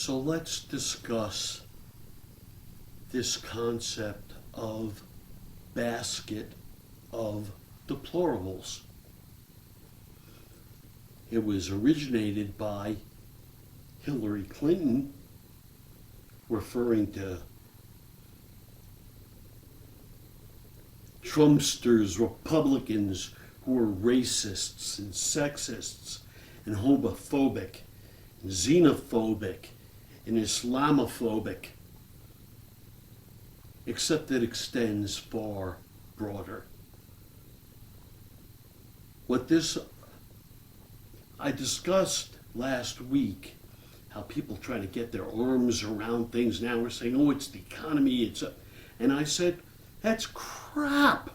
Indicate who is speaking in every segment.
Speaker 1: So let's discuss this concept of basket of deplorables. It was originated by Hillary Clinton, referring to Trumpsters, Republicans who are racists and sexists and homophobic and xenophobic and Islamophobic, except it extends far broader. I discussed last week how people try to get their arms around things now. We're saying, oh, it's the economy, and I said, that's crap.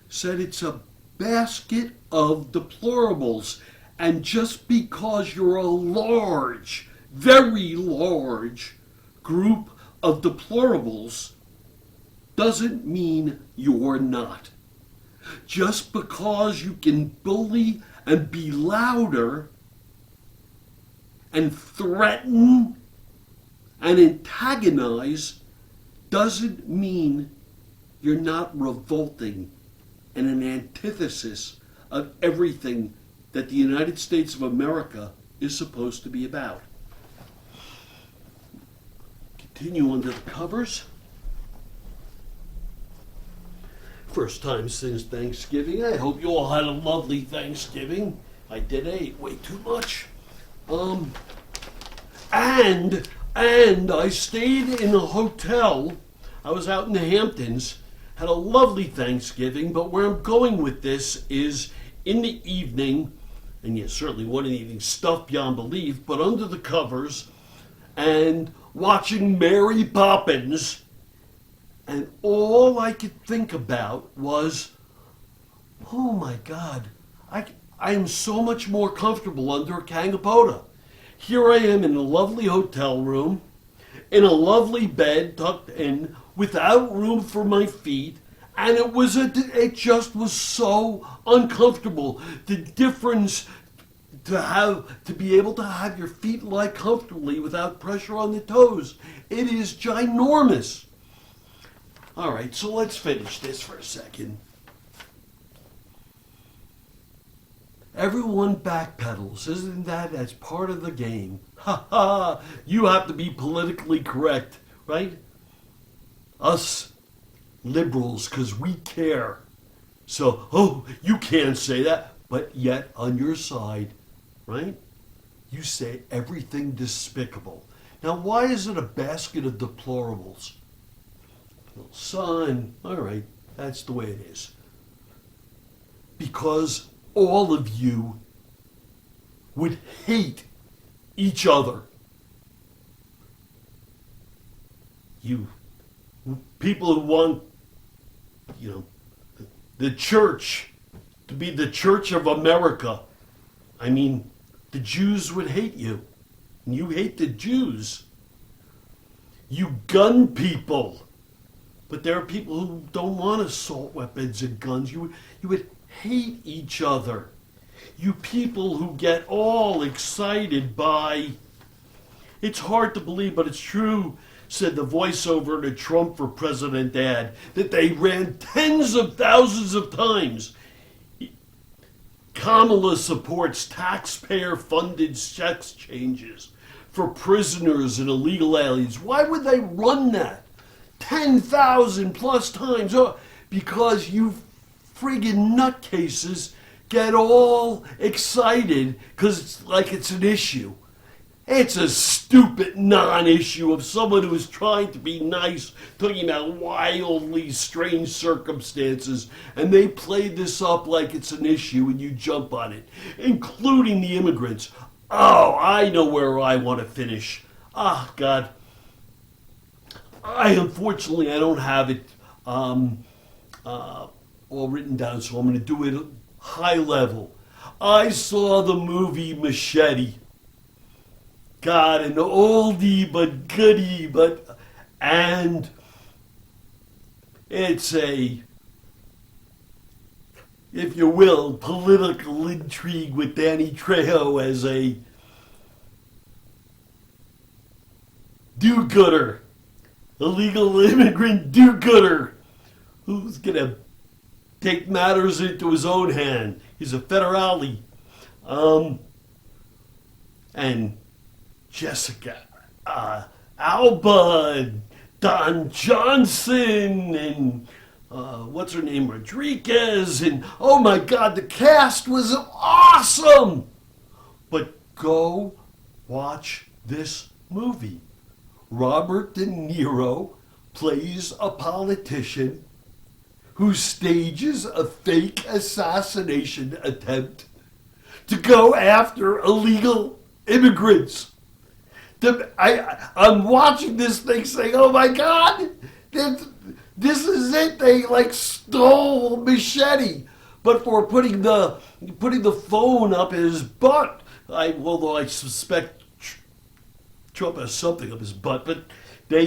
Speaker 1: Said it's a basket of deplorables. And just because you're a large, very large group of deplorables doesn't mean you're not. Just because you can bully and be louder and threaten and antagonize doesn't mean you're not revolting and an antithesis of everything that the United States of America is supposed to be about. Continue under the covers. First time since Thanksgiving. I hope you all had a lovely Thanksgiving. I did. I ate way too much. And I stayed in a hotel. I was out in the Hamptons, had a lovely Thanksgiving, but where I'm going with this is in the evening, and you certainly wasn't eating stuff beyond belief, but under the covers and watching Mary Poppins, and all I could think about was, oh my God, I am so much more comfortable under a Kangapota. Here I am in a lovely hotel room, in a lovely bed tucked in, without room for my feet, and it just was so uncomfortable. The difference to be able to have your feet lie comfortably without pressure on the toes, it is ginormous. All right, so let's finish this for a second. Everyone backpedals, isn't that as part of the game? Ha ha! You have to be politically correct, right? Us liberals, because we care. So, oh, you can't say that, but yet on your side, right? You say everything despicable. Now, why is it a basket of deplorables? Well, son, all right, that's the way it is. Because all of you would hate each other. You people who want, the church to be the Church of America. I mean, the Jews would hate you. And you hate the Jews. You gun people. But there are people who don't want assault weapons and guns. You would hate each other. You people who get all excited by, it's hard to believe, but it's true, said the voiceover to Trump for President ad, that they ran tens of thousands of times. Kamala supports taxpayer-funded sex changes for prisoners and illegal aliens. Why would they run that 10,000 plus times? Oh, because you friggin' nutcases get all excited because it's like it's an issue. It's a stupid non-issue of someone who is trying to be nice, talking about wildly strange circumstances, and they play this up like it's an issue and you jump on it, including the immigrants. Oh, I know where I want to finish. Ah, God. Unfortunately, I don't have it all written down, so I'm going to do it high level. I saw the movie Machete. God, an oldie but goodie, and it's a, if you will, political intrigue with Danny Trejo as a do-gooder, illegal immigrant do-gooder, who's gonna take matters into his own hand. He's a federale. And Jessica Alba, and Don Johnson, and what's her name, Rodriguez, and oh my God, the cast was awesome. But go watch this movie. Robert De Niro plays a politician who stages a fake assassination attempt to go after illegal immigrants. I'm watching this thing saying, oh my God, this is it. They like stole Machete, but for putting the phone up his butt. Although I suspect Trump has something up his butt, but they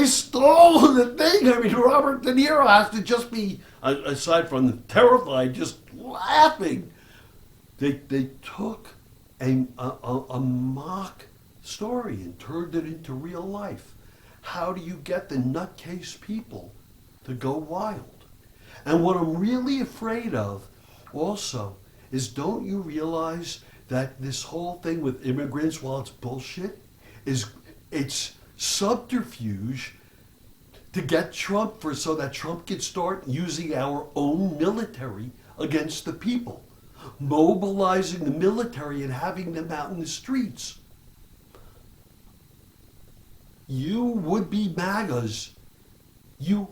Speaker 1: stole the thing. I mean, Robert De Niro has to just be, aside from terrified, just laughing. They took a mock story and turned it into real life. How do you get the nutcase people to go wild? And what I'm really afraid of also is, don't you realize that this whole thing with immigrants, while it's bullshit, it's subterfuge to get Trump, so that Trump can start using our own military against the people, mobilizing the military and having them out in the streets. You would-be MAGAs, you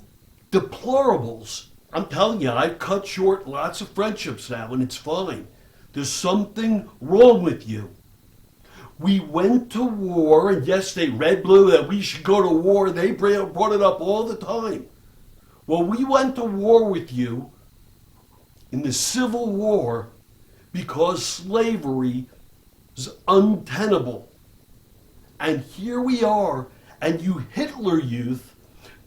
Speaker 1: deplorables, I'm telling you, I've cut short lots of friendships now, and it's fine. There's something wrong with you. We went to war, and yes, they red blue that we should go to war. They brought it up all the time. Well, we went to war with you in the Civil War because slavery is untenable. And here we are, and you Hitler youth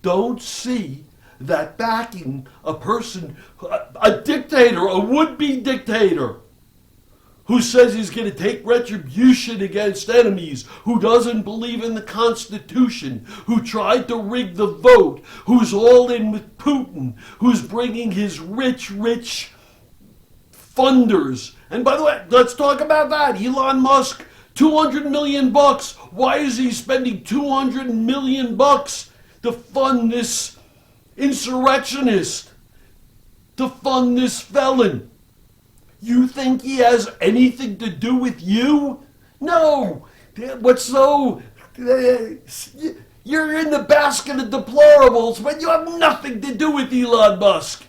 Speaker 1: don't see that backing a person, a dictator, a would-be dictator, who says he's going to take retribution against enemies, who doesn't believe in the Constitution, who tried to rig the vote, who's all in with Putin, who's bringing his rich funders. And by the way, let's talk about that. Elon Musk, $200 million. Why is he spending $200 million to fund this insurrectionist, to fund this felon? You think he has anything to do with you? No. What's so... You're in the basket of deplorables, but you have nothing to do with Elon Musk.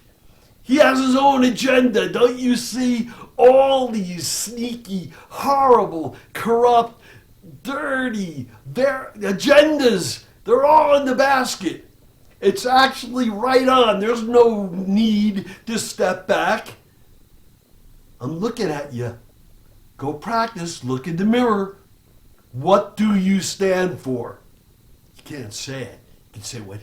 Speaker 1: He has his own agenda. Don't you see all these sneaky, horrible, corrupt, dirty, their agendas? They're all in the basket. It's actually right on. There's no need to step back. I'm looking at you. Go practice. Look in the mirror. What do you stand for? You can't say it. You can say what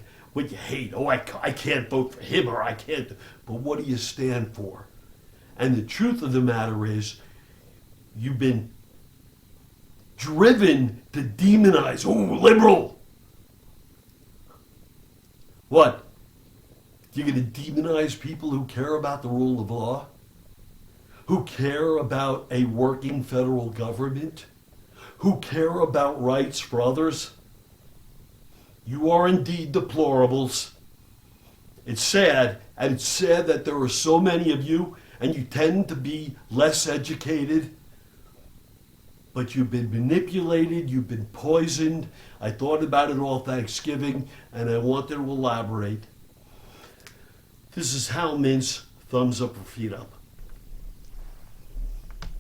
Speaker 1: you hate. Oh, I can't vote for him, or I can't. But what do you stand for? And the truth of the matter is, you've been driven to demonize. Oh, liberal. What? You're going to demonize people who care about the rule of law? Who care about a working federal government? Who care about rights for others? You are indeed deplorables. It's sad, and it's sad that there are so many of you, and you tend to be less educated, but you've been manipulated, you've been poisoned. I thought about it all Thanksgiving, and I wanted to elaborate. This is Hal Mintz, thumbs up or feet up.